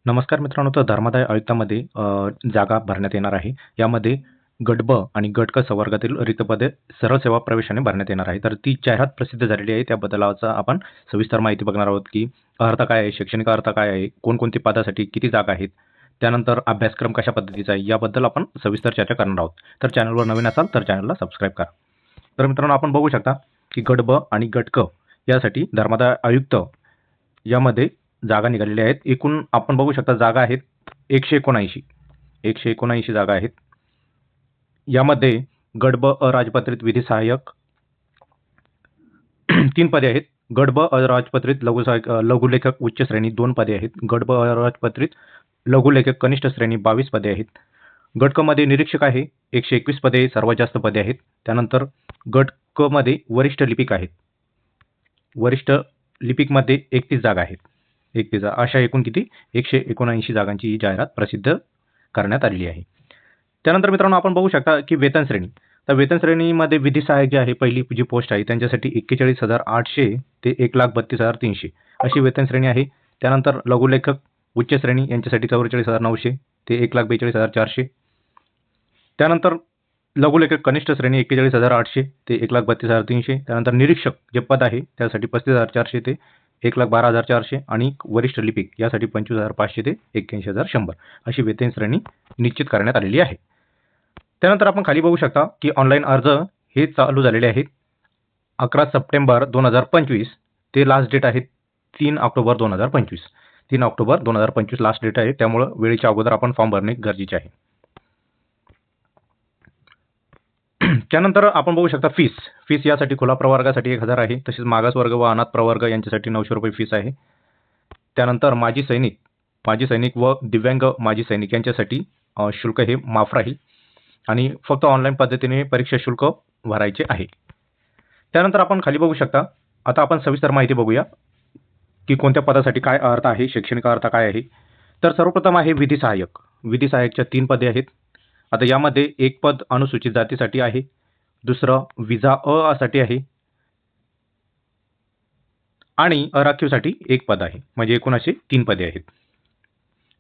नमस्कार मित्रांनो, तर धर्मादाय आयुक्तामध्ये जागा भरण्यात येणार आहे. यामध्ये गट ब आणि गट क संवर्गातील रिक्त पदे सरळ सेवा प्रवेशाने भरण्यात येणार आहे. तर ती जाहिरात प्रसिद्ध झालेली आहे. त्याबद्दलचा आपण सविस्तर माहिती बघणार आहोत, की अर्हता काय आहे, शैक्षणिक अर्हता काय आहे, कोणकोणती पदासाठी किती जागा आहेत, त्यानंतर अभ्यासक्रम कशा पद्धतीचा आहे, याबद्दल आपण सविस्तर चर्चा करणार आहोत. तर चॅनलवर नवीन असाल तर चॅनलला सबस्क्राईब करा. तर मित्रांनो, आपण बघू शकता की गट ब आणि गट क यासाठी धर्मादाय आयुक्त यामध्ये जागा निघालेल्या आहेत. एकूण आपण बघू शकता जागा आहेत 179 जागा आहेत. यामध्ये गट ब अराजपत्रित विधी सहाय्यक 3 पदे आहेत. गट ब अराजपत्रित लघुलेखक उच्च श्रेणी 2 पदे आहेत. गट ब अराजपत्रित लघुलेखक कनिष्ठ श्रेणी 22 पदे आहेत. गट क मध्ये निरीक्षक आहे 121 पदे सर्वात जास्त पदे आहेत. त्यानंतर गट क मध्ये वरिष्ठ लिपिक आहेत. वरिष्ठ लिपिकमध्ये 31 जागा आहेत. 31 अशा एकूण किती 179 जागांची ही जाहिरात प्रसिद्ध करण्यात आलेली आहे. त्यानंतर मित्रांनो, आपण बघू शकता की वेतन श्रेणी. तर वेतन श्रेणीमध्ये विधी सहाय्यक जे आहे, पहिली जी पोस्ट आहे त्यांच्यासाठी 41,800 ते 1,32,300 अशी वेतन श्रेणी आहे. त्यानंतर लघुलेखक उच्च श्रेणी यांच्यासाठी 44,900 ते 1,42,400. त्यानंतर लघुलेखक कनिष्ठ श्रेणी 41,800 ते 1,32,300. त्यानंतर निरीक्षक जे पद आहे त्यासाठी 35,400 ते 1,12,400 आणि वरिष्ठ लिपिक यासाठी 25,500 ते 81,100 अशी वेतन श्रेणी निश्चित करण्यात आलेली आहे. त्यानंतर आपण खाली बघू शकता की ऑनलाईन अर्ज हे चालू झालेले आहेत 11 सप्टेंबर 2025 ते लास्ट डेट आहे 3 ऑक्टोबर 2025. 3 ऑक्टोबर 2025 लास्ट डेट आहे, त्यामुळे वेळेच्या अगोदर आपण फॉर्म भरणे गरजेचे आहे. त्यानंतर आपण बघू शकता फीस यासाठी खुला प्रवर्गासाठी 1,000 आहे. तसेच मागासवर्ग व अनाथ प्रवर्ग यांच्यासाठी 900 रुपये फीस आहे. त्यानंतर माजी सैनिक व दिव्यांग माजी सैनिक यांच्यासाठी शुल्क हे माफ राहील आणि फक्त ऑनलाईन पद्धतीने परीक्षा शुल्क भरायचे आहे. त्यानंतर आपण खाली बघू शकता. आता आपण सविस्तर माहिती बघूया की कोणत्या पदासाठी काय अर्थ आहे, शैक्षणिक अर्थ काय आहे. तर सर्वप्रथम आहे विधी सहाय्यकच्या 3 पदे आहेत. आता यामध्ये एक पद अनुसूचित जातीसाठी आहे, दुसरं विजा अ साठी आहे आणि अराखीवसाठी एक पद आहे. म्हणजे एकूण असे 3 पदे आहेत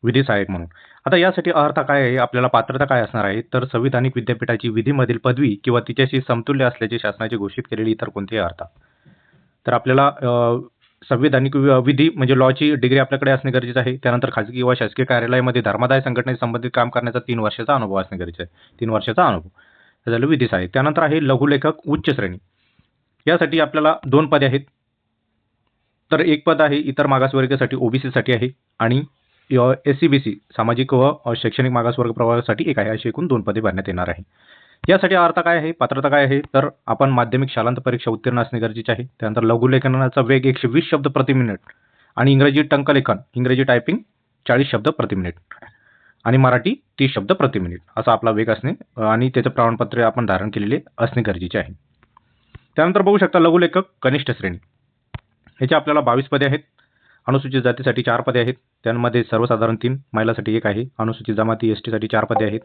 विधी सहाय्यक म्हणून. आता यासाठी अर्हता काय आहे, आपल्याला पात्रता काय असणार आहे, तर संविधानिक विद्यापीठाची विधीमधील पदवी किंवा तिच्याशी समतुल्य असल्याचे शासनाचे घोषित केलेली इतर कोणतेही अर्हता. तर आपल्याला संविधानिक विधी म्हणजे लॉची डिग्री आपल्याकडे असणे गरजेचे आहे. त्यानंतर खाजगी किंवा शासकीय कार्यालयामध्ये धर्मादाय संघटनेशी संबंधित काम करण्याचा 3 वर्षाचा अनुभव असणे गरजेचे आहे. 3 वर्षाचा अनुभव हे झालं विधी सहाय्यक. त्यानंतर आहे लघुलेखक उच्च श्रेणी. यासाठी आपल्याला 2 पदे आहेत. तर एक पद आहे इतर मागासवर्गासाठी ओबीसीसाठी आहे आणि SC-BC सामाजिक व शैक्षणिक मागासवर्ग प्रवर्गासाठी एक आहे. अशी एकूण 2 पदे भरण्यात येणार आहे. यासाठी अर्हता काय आहे, पात्रता काय आहे, तर आपण माध्यमिक शालांत परीक्षा उत्तीर्ण असणे गरजेचे आहे. त्यानंतर लघुलेखनाचा वेग 120 शब्द प्रति मिनिट आणि इंग्रजी टंकलेखन इंग्रजी टायपिंग 40 शब्द प्रति मिनिट आणि मराठी 30 शब्द प्रति मिनिट असा आपला वेग असणे आणि त्याचं प्रमाणपत्र आपण धारण केलेले असणे गरजेचे आहे. त्यानंतर बघू शकता लघुलेखक कनिष्ठ श्रेणी. ह्याचे आपल्याला 22 पदे आहेत. अनुसूचित जातीसाठी 4 पदे आहेत. त्यामध्ये सर्वसाधारण 3, महिलासाठी 1 आहे. अनुसूचित जमाती ST साठी 4 पदे आहेत.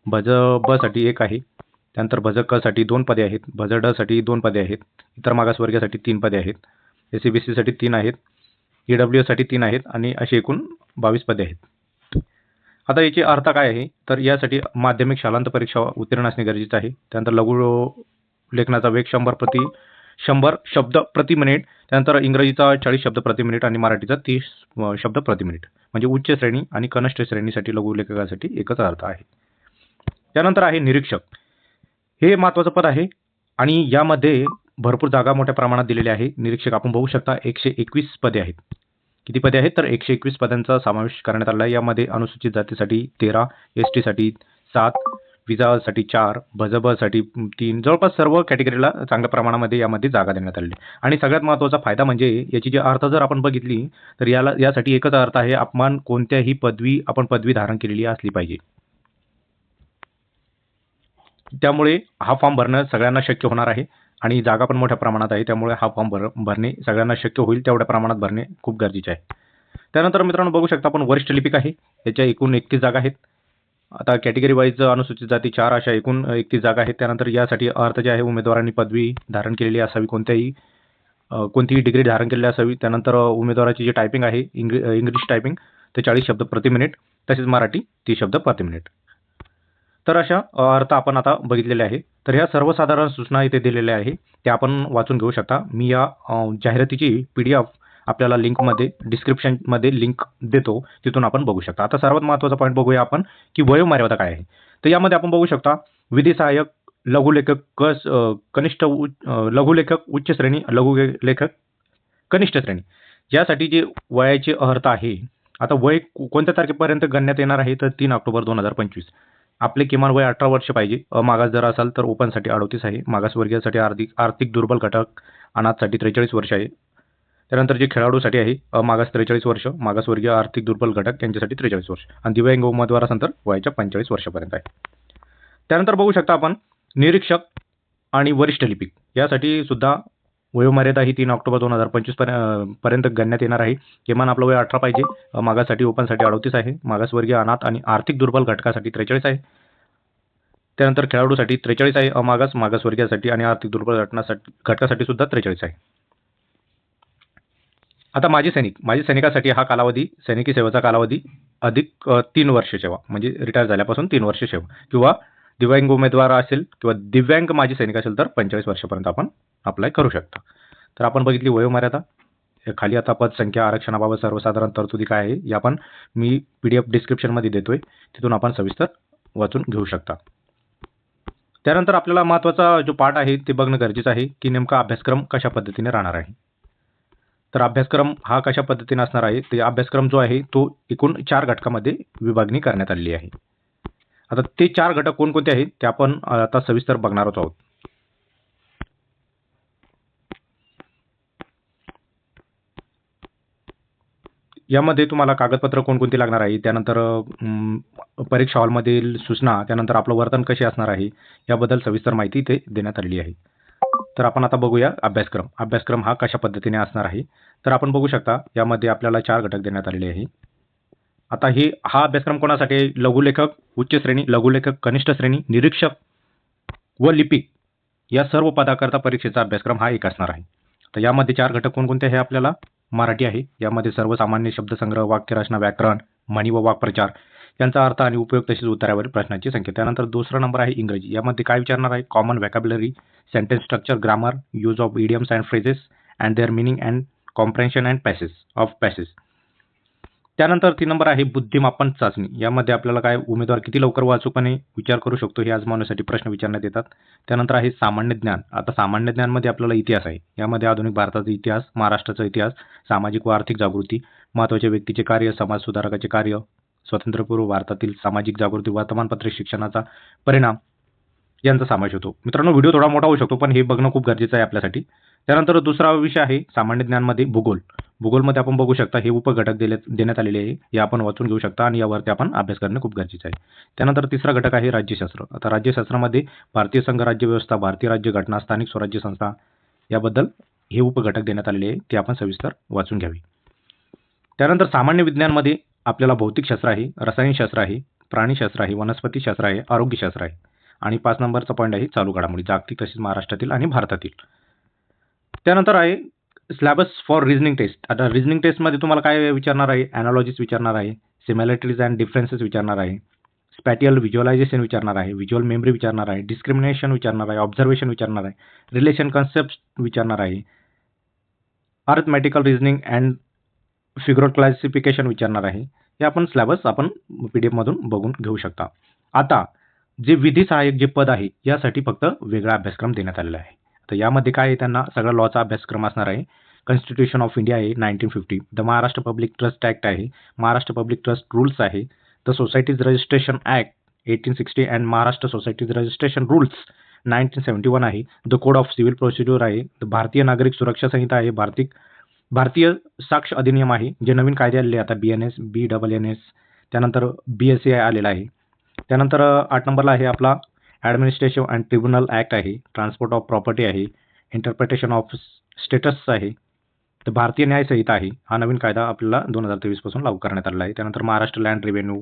भज ब साठी 1 आहे. त्यानंतर भज क साठी 2 पदे आहेत. भज ड साठी 2 पदे आहेत. इतर मागासवर्गासाठी 3 पदे आहेत. SC-BC साठी 3 आहेत. EWS साठी 3 आहेत आणि अशी एकूण 22 पदे आहेत. आता याची अर्थ काय आहे, तर यासाठी माध्यमिक शालांत परीक्षा उत्तीर्ण असणे गरजेचे आहे. त्यानंतर लघु लेखनाचा वेग 100 शब्द प्रति मिनिट. त्यानंतर इंग्रजीचा 40 शब्द प्रति मिनिट आणि मराठीचा 30 शब्द प्रति मिनिट. म्हणजे उच्च श्रेणी आणि कनिष्ठ श्रेणीसाठी लघुलेखकासाठी एकच अर्थ आहे. त्यानंतर आहे निरीक्षक. हे महत्त्वाचं पद आहे आणि यामध्ये भरपूर जागा मोठ्या प्रमाणात दिलेल्या आहे. निरीक्षक आपण बघू शकता 121 पदे आहेत. किती पदे आहेत, तर 121 पदांचा समावेश करण्यात आला आहे. यामध्ये अनुसूचित जातीसाठी 13, ST साठी 7, विजासाठी 4, भजबसाठी 3, जवळपास सर्व कॅटेगरीला चांगल्या प्रमाणामध्ये यामध्ये जागा देण्यात आलेली आहे. आणि सगळ्यात महत्त्वाचा फायदा म्हणजे याची जी अर्थ जर आपण बघितली तर यासाठी एकच अर्थ आहे, आपण कोणत्याही पदवी धारण केलेली असली पाहिजे. त्यामुळे हा फॉर्म भरणं सगळ्यांना शक्य होणार आहे आणि जागा पण मोठ्या प्रमाणात आहे. त्यामुळे हा फॉर्म भरणे सगळ्यांना शक्य होईल तेवढ्या प्रमाणात भरणे खूप गरजेचे आहे. त्यानंतर मित्रांनो बघू शकता आपण वरिष्ठ लिपिक आहे. याच्या एकूण 31 जागा आहेत. आता कॅटेगरी वाईज अनुसूचित जाती 4 अशा एकूण 31 जागा आहेत. त्यानंतर यासाठी अर्थ जे आहे उमेदवारांनी पदवी धारण केलेली असावी, कोणतीही डिग्री धारण केलेली असावी. त्यानंतर उमेदवाराची जी टायपिंग आहे इंग्लिश टायपिंग ते 40 शब्द प्रति मिनिट, तसेच मराठी 30 शब्द प्रति मिनिट. तर अशा अर्थ आपण आता बघितलेले आहे. तर ह्या सर्वसाधारण सूचना इथे दिलेल्या आहे, त्या आपण वाचून घेऊ शकता. मी या जाहिरातीची PDF आपल्याला लिंकमध्ये डिस्क्रिप्शनमध्ये लिंक देतो, तिथून आपण बघू शकता. आता सर्वात महत्त्वाचा पॉईंट बघूया आपण की वयोमर्यादा काय आहे. तर यामध्ये आपण बघू शकता विधी सहाय्यक, लघुलेखक, लघुलेखक उच्च श्रेणी, लघुलेखक कनिष्ठ श्रेणी यासाठी जे वयाची अर्हता आहे. आता वय कोणत्या तारखेपर्यंत गणण्यात येणार आहे तर 3 ऑक्टोबर 2025. आपले किमान वय 18 वर्ष पाहिजे. मागास जर असाल तर ओपनसाठी 38 आहे. मागासवर्गीयासाठी आर्थिक दुर्बल घटक अनाथसाठी 43 वर्ष आहे. त्यानंतर जे खेळाडूसाठी आहे मागास 43 वर्ष, मागासवर्गीय आर्थिक दुर्बल घटक यांच्यासाठी 43 वर्ष आणि दिव्यांग उमेदवार असेल तर वयाच्या 45 वर्षापर्यंत आहे. त्यानंतर बघू शकता आपण निरीक्षक आणि वरिष्ठ लिपिक यासाठी सुद्धा वयोमर्यादा ही 3 ऑक्टोबर 2025 पर्यंत गणण्यात येणार आहे. किमान आपलं वय 18 पाहिजे. मागाससाठी ओपनसाठी 38 आहे. मागासवर्गीय अनाथ आणि आर्थिक दुर्बल घटकासाठी 43 आहे. त्यानंतर खेळाडूसाठी 43 आहे. मागासवर्गीयासाठी आणि आर्थिक दुर्बल घटकासाठी सुद्धा 43 आहे. आता माजी सैनिकासाठी हा कालावधी सैनिकी सेवेचा कालावधी अधिक 3 वर्ष सेवा, म्हणजे रिटायर झाल्यापासून 3 वर्ष सेवा, किंवा दिव्यांग उमेदवार असेल किंवा दिव्यांग माजी सैनिक असेल तर 45 वर्षापर्यंत आपण अप्लाय करू शकता. तर आपण बघितली वयोमर्यादा. खाली आता पदसंख्या आरक्षणाबाबत सर्वसाधारण तरतुदी काय आहे हे आपण मी PDF डिस्क्रिप्शनमध्ये देतोय, तिथून आपण सविस्तर वाचून घेऊ शकता. त्यानंतर आपल्याला महत्त्वाचा जो पार्ट आहे ते बघणं गरजेचं आहे की नेमका अभ्यासक्रम कशा पद्धतीने राहणार आहे. तर अभ्यासक्रम हा कशा पद्धतीने असणार आहे. ते अभ्यासक्रम जो आहे तो एकूण 4 घटकामध्ये विभागणी करण्यात आलेली आहे. आता ते 4 घटक कोणकोणते आहेत ते आपण आता सविस्तर बघणार आहोत. यामध्ये तुम्हाला कागदपत्र कोणकोणती लागणार आहे, त्यानंतर परीक्षा हॉलमधील सूचना, त्यानंतर आपलं वर्तन कसे असणार आहे याबद्दल सविस्तर माहिती इथे देण्यात आलेली आहे. तर आपण आता बघूया अभ्यासक्रम हा कशा पद्धतीने असणार आहे. तर आपण बघू शकता यामध्ये आपल्याला 4 घटक देण्यात आलेले आहे. आता हा अभ्यासक्रम कोणासाठी आहे. लघुलेखक उच्च श्रेणी, लघुलेखक कनिष्ठ श्रेणी, निरीक्षक व लिपिक या सर्व पदाकरता परीक्षेचा अभ्यासक्रम हा एक असणार आहे. तर यामध्ये 4 घटक कोणकोणते आहे. आपल्याला मराठी आहे. यामध्ये सर्वसामान्य शब्दसंग्रह, वाक्यरचना, व्याकरण, म्हणी व वाक्प्रचार यांचा अर्थ आणि उपयोग, तसेच उत्तरावरील प्रश्नांची संख्या. त्यानंतर दुसरा नंबर आहे इंग्रजी. यामध्ये काय विचारणार आहे. Common vocabulary, sentence structure, grammar, use of idioms and phrases and their meaning and comprehension and passage. त्यानंतर 3 नंबर आहे बुद्धिमापन चाचणी. यामध्ये आपल्याला काय उमेदवार किती लवकर व अचूकपणे विचार करू शकतो हे आजमावण्यासाठी प्रश्न विचारण्यात येतात. त्यानंतर आहे सामान्य ज्ञान. आता सामान्य ज्ञानमध्ये आपल्याला इतिहास आहे. यामध्ये आधुनिक भारताचा इतिहास, महाराष्ट्राचा इतिहास, सामाजिक व आर्थिक जागृती, महत्त्वाच्या व्यक्तीचे कार्य, समाज सुधारकाचे कार्य, स्वातंत्र्यपूर्व भारतातील सामाजिक जागृती, वर्तमानपत्रे शिक्षणाचा परिणाम यांचा समावेश होतो. मित्रांनो, व्हिडिओ थोडा मोठा होऊ शकतो पण हे बघणं खूप गरजेचं आहे आपल्यासाठी. त्यानंतर दुसरा विषय आहे सामान्य ज्ञानमध्ये भूगोल. भूगोलमध्ये आपण बघू शकता हे उपघटक देण्यात आलेले आहे. हे आपण वाचून घेऊ शकता आणि यावरती आपण अभ्यास करणे खूप गरजेचं आहे. त्यानंतर तिसरा घटक आहे राज्यशास्त्र. आता राज्यशास्त्रामध्ये भारतीय संघ राज्य व्यवस्था, भारतीय राज्य घटना, स्थानिक स्वराज्य संस्था याबद्दल हे उपघटक देण्यात आलेले आहे. ते आपण सविस्तर वाचून घ्यावे. त्यानंतर सामान्य विज्ञानमध्ये आपल्याला भौतिकशास्त्र आहे, रसायनशास्त्र आहे, प्राणीशास्त्र आहे, वनस्पतीशास्त्र आहे, आरोग्यशास्त्र आहे आणि 5 नंबरचा पॉईंट आहे चालू घडामोडी, जागतिक तसेच महाराष्ट्रातील आणि भारतातील. त्यानंतर आहे सिलेबस फॉर रिझनिंग टेस्ट. आता रिझनिंग टेस्टमध्ये तुम्हाला काय विचारणार आहे. ॲनालॉजीज विचारणार आहे, सिमिलॅरिटीज अँड डिफरन्सेस विचारणार आहे, स्पॅटियल व्हिज्युअलायझेशन विचारणार आहे, व्हिज्युअल मेमरी विचारणार आहे, डिस्क्रिमिनेशन विचारणार आहे, ऑब्झर्वेशन विचारणार आहे, रिलेशन कन्सेप्ट विचारणार आहे, अर्थमॅटिकल रिझनिंग अँड फिगर क्लासिफिकेशन विचारणार आहे. हे आपण सिलेबस आपण PDF मधून बघून घेऊ शकता. आता जे विधी सहाय्यक जे पद आहे यासाठी फक्त वेगळा अभ्यासक्रम देण्यात आलेला आहे. तर यामध्ये काय आहे, त्यांना सगळा लॉचा अभ्यासक्रम असणार आहे. कॉन्स्टिट्यूशन ऑफ इंडिया आहे 1950, the Maharashtra public trust act आहे, महाराष्ट्र पब्लिक ट्रस्ट रूल्स आहे, the societies registration act 1860 and Maharashtra societies registration rules 1971 आहे, the code of civil procedure आहे, द भारतीय नागरिक सुरक्षा संहिता आहे, भारतीय साक्ष अधिनियम आहे, जे नवीन कायदे आलेले आता BNS, BNNS, त्यानंतर BSA आलेला आहे. त्यानंतर 8 नंबरला आहे आपला ॲडमिनिस्ट्रेशन अँड ट्रिब्युनल ॲक्ट आहे, ट्रान्सपोर्ट ऑफ प्रॉपर्टी आहे, इंटरप्रिटेशन ऑफ स्टेटस आहे, तर भारतीय न्याय संहिता आहे. हा नवीन कायदा आपल्याला 2023 पासून लागू करण्यात आलेला आहे. त्यानंतर महाराष्ट्र लँड रेव्हेन्यू,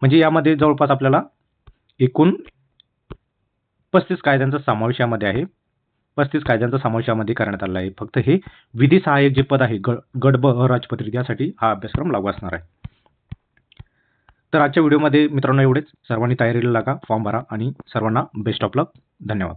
म्हणजे यामध्ये जवळपास आपल्याला एकूण 35 कायद्यांचा समावेश यामध्ये आहे. 35 कायद्यांचा समावेश यामध्ये करण्यात आलेला आहे. फक्त हे विधी सहाय्यक जे पद आहे गट ब राजपत्रित यासाठी हा अभ्यासक्रम लागू असणार आहे. तर आजच्या व्हिडिओमध्ये मित्रांनो एवढेच. सर्वांनी तयारीला लागा, फॉर्म भरा आणि सर्वांना बेस्ट ऑफ लक. धन्यवाद.